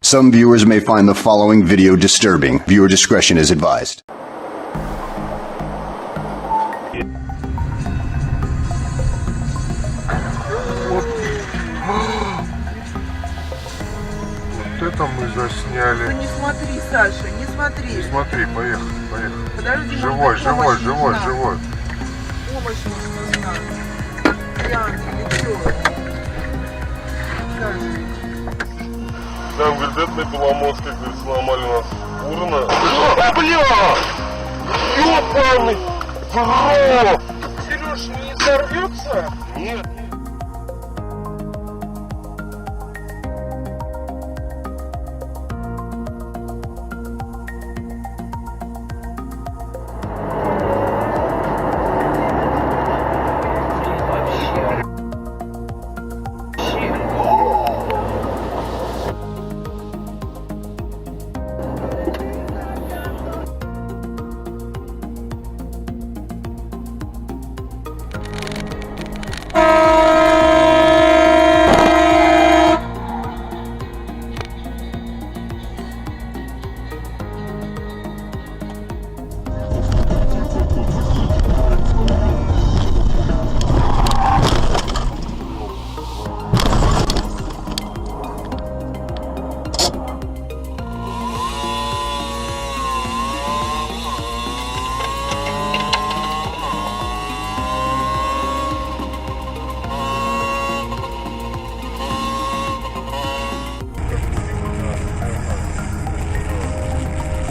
Some viewers may find the following video disturbing. Viewer discretion is advised. Вот это мы засняли. Не смотри, Саша, не смотри. Не смотри, поехали, поехали. Подожди, Живой, может, живой, помощь живой, нужна. живой. Помощь нужна. Пьяный или что? Саша. Там, говорит, это на Беломорске, говорит, сломали нас урна. А, бля! Ёбаный! Бро! Сереж, не взорвется? Нет.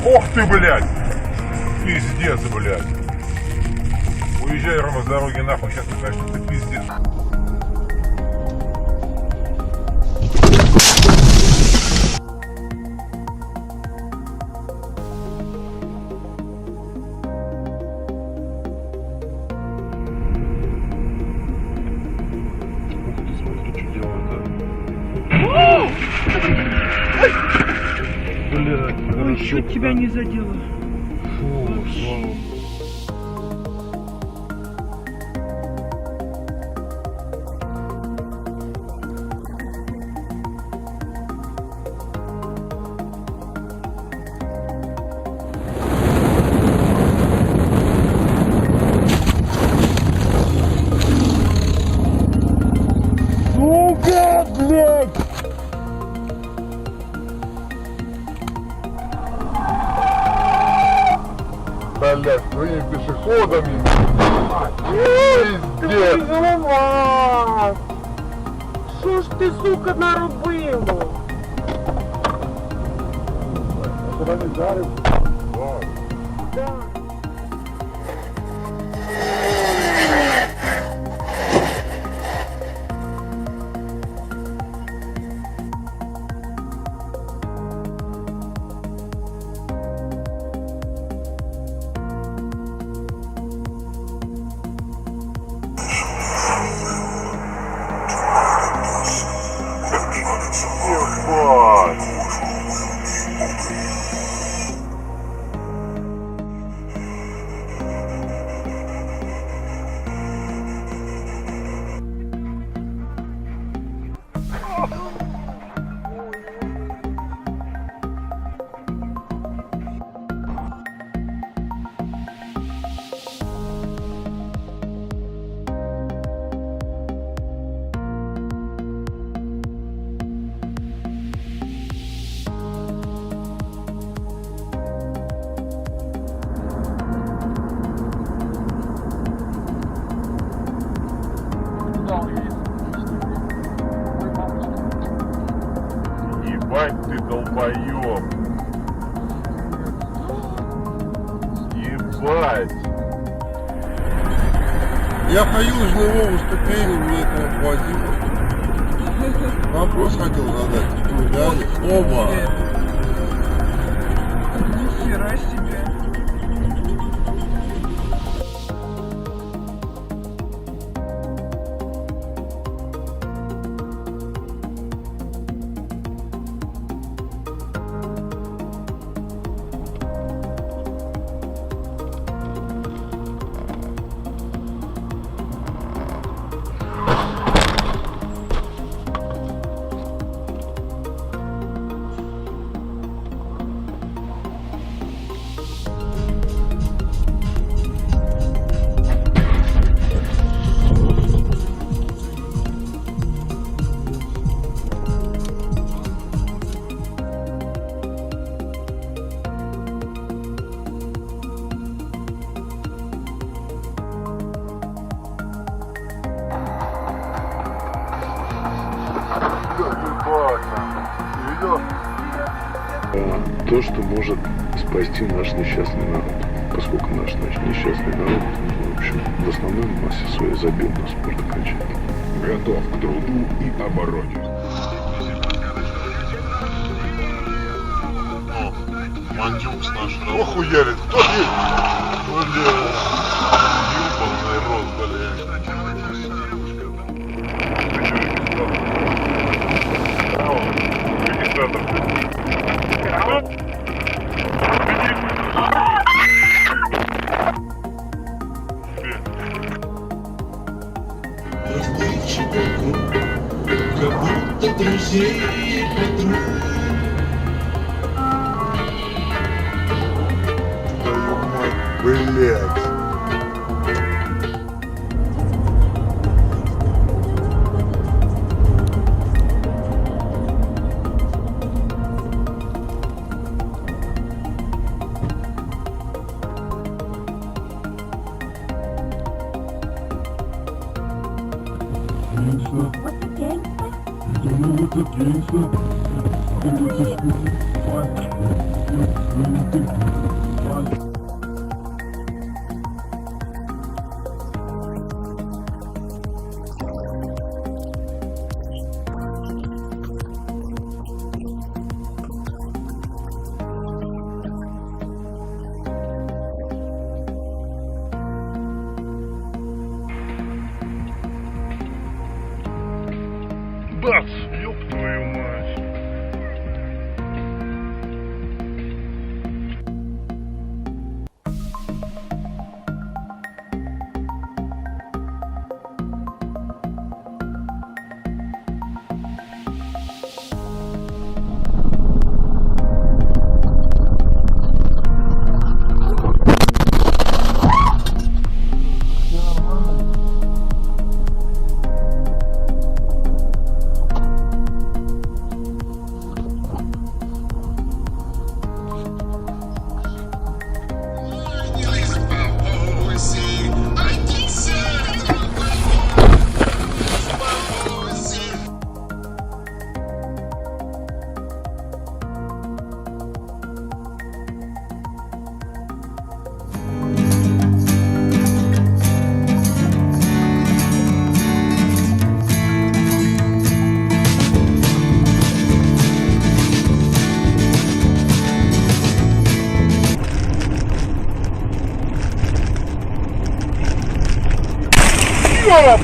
Ох ты, блядь! Пиздец, блядь! Уезжай, Рома, с дороги нахуй, сейчас ты знаешь, что ты пиздец. Ух ты, смотри, что делает, Блядь, хорошо. Чуть тебя не задело. Фу, слава. Сука, блядь! Блядь, своими пешеходами. Пиздец! Голова! Що ж ти, сука, наробив? Куда не жарит? Да. Ебать! Ебать ты долбоёб! Ебать! Я по Южному выступлению, мне этого хватило. Вопрос хотел задать. Ну, реально. Оба. Нихера себе. То, что может спасти наш несчастный народ. Поскольку наш несчастный народ, в общем, в основной массе своей забил на спорт окончательно. Готов к труду и обороне. Мандюкс наш. Охуели, кто здесь? Бля, ебаный рот, блядь. Как будто друзей подруг. Твою мать, блядь. Бац, ёб твою мать. Ёб